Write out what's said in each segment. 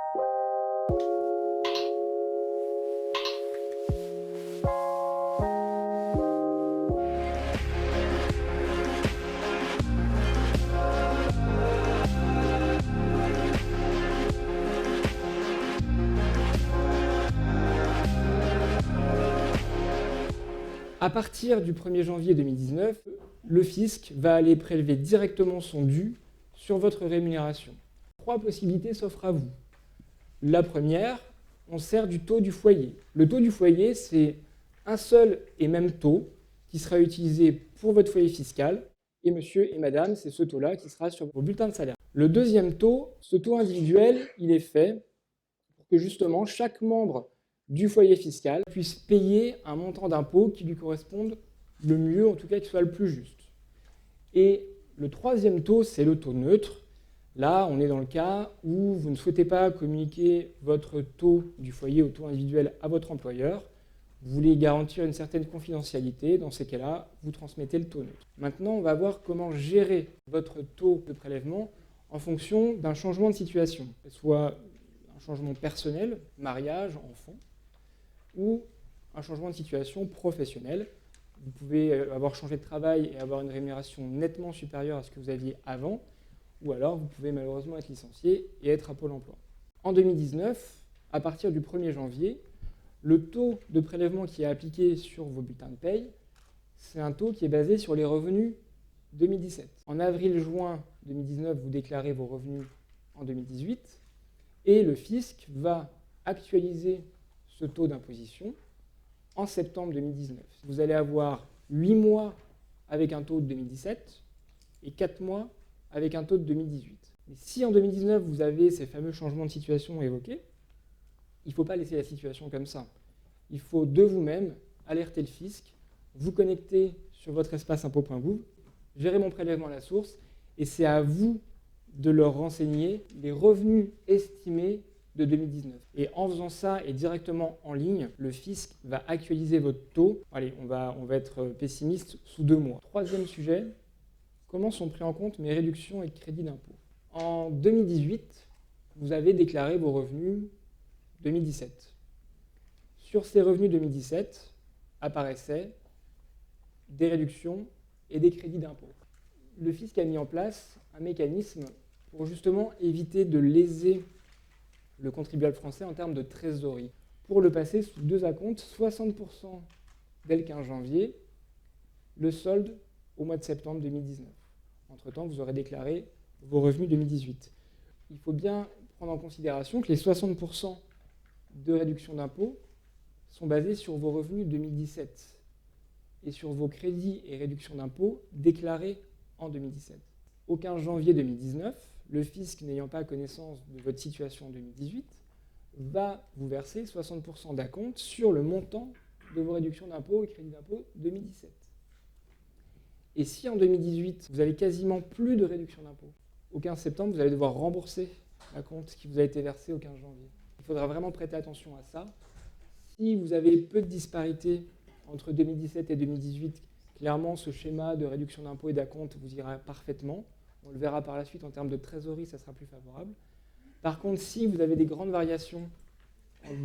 À partir du 1er janvier 2019, le fisc va aller prélever directement son dû sur votre rémunération. 3 possibilités s'offrent à vous. La première, on sert du taux du foyer. Le taux du foyer, c'est un seul et même taux qui sera utilisé pour votre foyer fiscal. Et monsieur et madame, c'est ce taux-là qui sera sur vos bulletins de salaire. Le deuxième taux, ce taux individuel, il est fait pour que justement chaque membre du foyer fiscal puisse payer un montant d'impôt qui lui corresponde le mieux, en tout cas qui soit le plus juste. Et le troisième taux, c'est le taux neutre. Là, on est dans le cas où vous ne souhaitez pas communiquer votre taux du foyer au taux individuel à votre employeur. Vous voulez garantir une certaine confidentialité. Dans ces cas-là, vous transmettez le taux neutre. Maintenant, on va voir comment gérer votre taux de prélèvement en fonction d'un changement de situation, que ce soit un changement personnel, mariage, enfant, ou un changement de situation professionnelle. Vous pouvez avoir changé de travail et avoir une rémunération nettement supérieure à ce que vous aviez avant, ou alors vous pouvez malheureusement être licencié et être à Pôle emploi. En 2019, à partir du 1er janvier, le taux de prélèvement qui est appliqué sur vos bulletins de paye, c'est un taux qui est basé sur les revenus 2017. En avril-juin 2019, vous déclarez vos revenus en 2018, et le fisc va actualiser ce taux d'imposition en septembre 2019. Vous allez avoir 8 mois avec un taux de 2017 et 4 mois avec un taux de 2018. Mais si en 2019, vous avez ces fameux changements de situation évoqués, il ne faut pas laisser la situation comme ça. Il faut de vous-même alerter le fisc, vous connecter sur votre espace impôt.gouv, gérer mon prélèvement à la source, et c'est à vous de leur renseigner les revenus estimés de 2019. Et en faisant ça et directement en ligne, le fisc va actualiser votre taux. Allez, on va être pessimiste, sous 2 mois. Troisième sujet, comment sont pris en compte mes réductions et crédits d'impôt? En 2018, vous avez déclaré vos revenus 2017. Sur ces revenus 2017 apparaissaient des réductions et des crédits d'impôt. Le fisc a mis en place un mécanisme pour justement éviter de léser le contribuable français en termes de trésorerie, pour le passer sous 2 acomptes, 60% dès le 15 janvier, le solde au mois de septembre 2019. Entre-temps, vous aurez déclaré vos revenus 2018. Il faut bien prendre en considération que les 60% de réduction d'impôt sont basés sur vos revenus 2017 et sur vos crédits et réductions d'impôt déclarés en 2017. Au 15 janvier 2019, le fisc, n'ayant pas connaissance de votre situation en 2018, va vous verser 60% d'acompte sur le montant de vos réductions d'impôt et crédits d'impôt 2017. Et si en 2018, vous avez quasiment plus de réduction d'impôt, au 15 septembre, vous allez devoir rembourser l'acompte qui vous a été versé au 15 janvier. Il faudra vraiment prêter attention à ça. Si vous avez peu de disparité entre 2017 et 2018, clairement, ce schéma de réduction d'impôt et d'acompte vous ira parfaitement. On le verra par la suite en termes de trésorerie, ça sera plus favorable. Par contre, si vous avez des grandes variations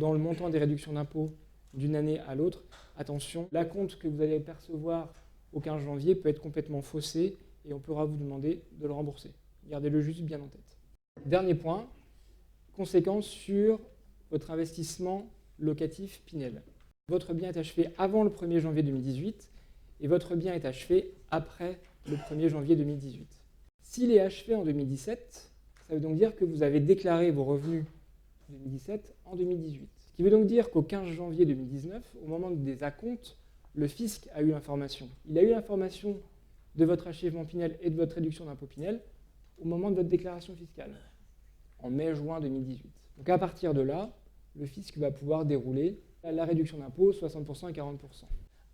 dans le montant des réductions d'impôt d'une année à l'autre, attention, l'acompte que vous allez percevoir au 15 janvier peut être complètement faussé et on pourra vous demander de le rembourser. Gardez-le juste bien en tête. Dernier point, conséquences sur votre investissement locatif Pinel. Votre bien est achevé avant le 1er janvier 2018 et votre bien est achevé après le 1er janvier 2018. S'il est achevé en 2017, ça veut donc dire que vous avez déclaré vos revenus 2017 en 2018. Ce qui veut donc dire qu'au 15 janvier 2019, au moment des acomptes, le fisc a eu l'information. Il a eu l'information de votre achèvement Pinel et de votre réduction d'impôt Pinel au moment de votre déclaration fiscale, en mai-juin 2018. Donc à partir de là, le fisc va pouvoir dérouler la réduction d'impôt 60% et 40%.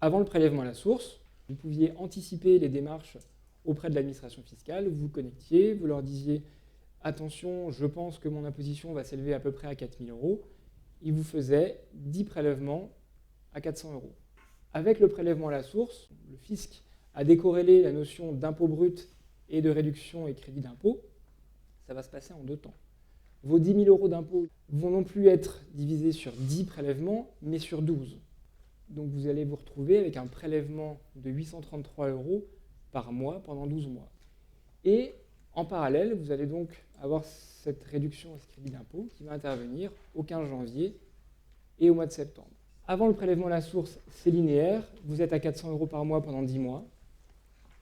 Avant le prélèvement à la source, vous pouviez anticiper les démarches auprès de l'administration fiscale, vous vous connectiez, vous leur disiez « Attention, je pense que mon imposition va s'élever à peu près à 4 000 €. Ils vous faisaient 10 prélèvements à 400 €. Avec le prélèvement à la source, le fisc a décorrélé la notion d'impôt brut et de réduction et crédit d'impôt. Ça va se passer en 2 temps. Vos 10 000 € d'impôts vont non plus être divisés sur 10 prélèvements, mais sur 12. Donc vous allez vous retrouver avec un prélèvement de 833 € par mois pendant 12 mois. Et en parallèle, vous allez donc avoir cette réduction à ce crédit d'impôt qui va intervenir au 15 janvier et au mois de septembre. Avant le prélèvement à la source, c'est linéaire, vous êtes à 400 € par mois pendant 10 mois.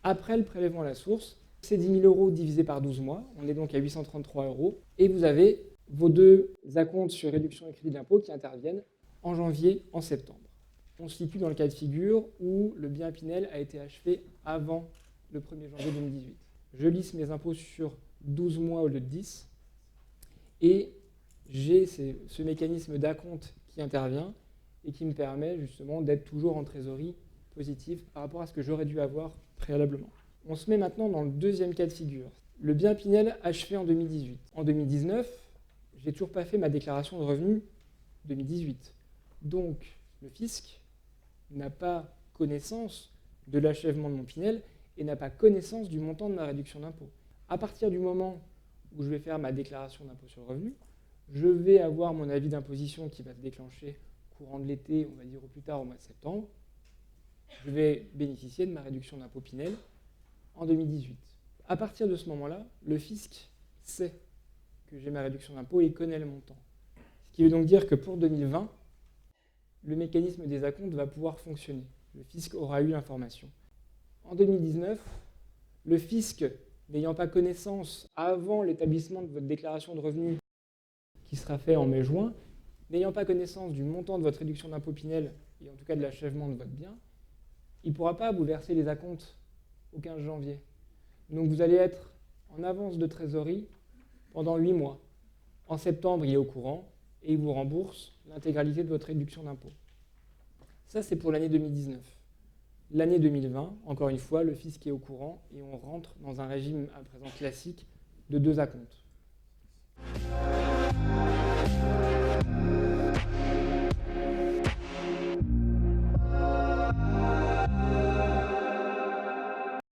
Après le prélèvement à la source, c'est 10 000 € divisé par 12 mois, on est donc à 833 €, et vous avez vos deux acomptes sur réduction et crédit d'impôt qui interviennent en janvier, en septembre. On se situe dans le cas de figure où le bien Pinel a été achevé avant le 1er janvier 2018. Je lisse mes impôts sur 12 mois au lieu de 10, et j'ai ce mécanisme d'acompte qui intervient et qui me permet justement d'être toujours en trésorerie positive par rapport à ce que j'aurais dû avoir préalablement. On se met maintenant dans le deuxième cas de figure. Le bien Pinel achevé en 2018. En 2019, j'ai toujours pas fait ma déclaration de revenus 2018. Donc, le fisc n'a pas connaissance de l'achèvement de mon Pinel et n'a pas connaissance du montant de ma réduction d'impôt. À partir du moment où je vais faire ma déclaration d'impôt sur le revenu, je vais avoir mon avis d'imposition qui va se déclencher courant de l'été, on va dire au plus tard au mois de septembre. Je vais bénéficier de ma réduction d'impôt Pinel en 2018. À partir de ce moment-là, le fisc sait que j'ai ma réduction d'impôt et connaît le montant. Ce qui veut donc dire que pour 2020, le mécanisme des acomptes va pouvoir fonctionner. Le fisc aura eu l'information. En 2019, le fisc, n'ayant pas connaissance avant l'établissement de votre déclaration de revenus qui sera fait en mai-juin, n'ayant pas connaissance du montant de votre réduction d'impôt Pinel et en tout cas de l'achèvement de votre bien, il ne pourra pas vous verser les acomptes au 15 janvier. Donc vous allez être en avance de trésorerie pendant 8 mois. En septembre, il est au courant et il vous rembourse l'intégralité de votre réduction d'impôt. Ça, c'est pour l'année 2019. L'année 2020, encore une fois, le fisc est au courant et on rentre dans un régime à présent classique de 2 acomptes.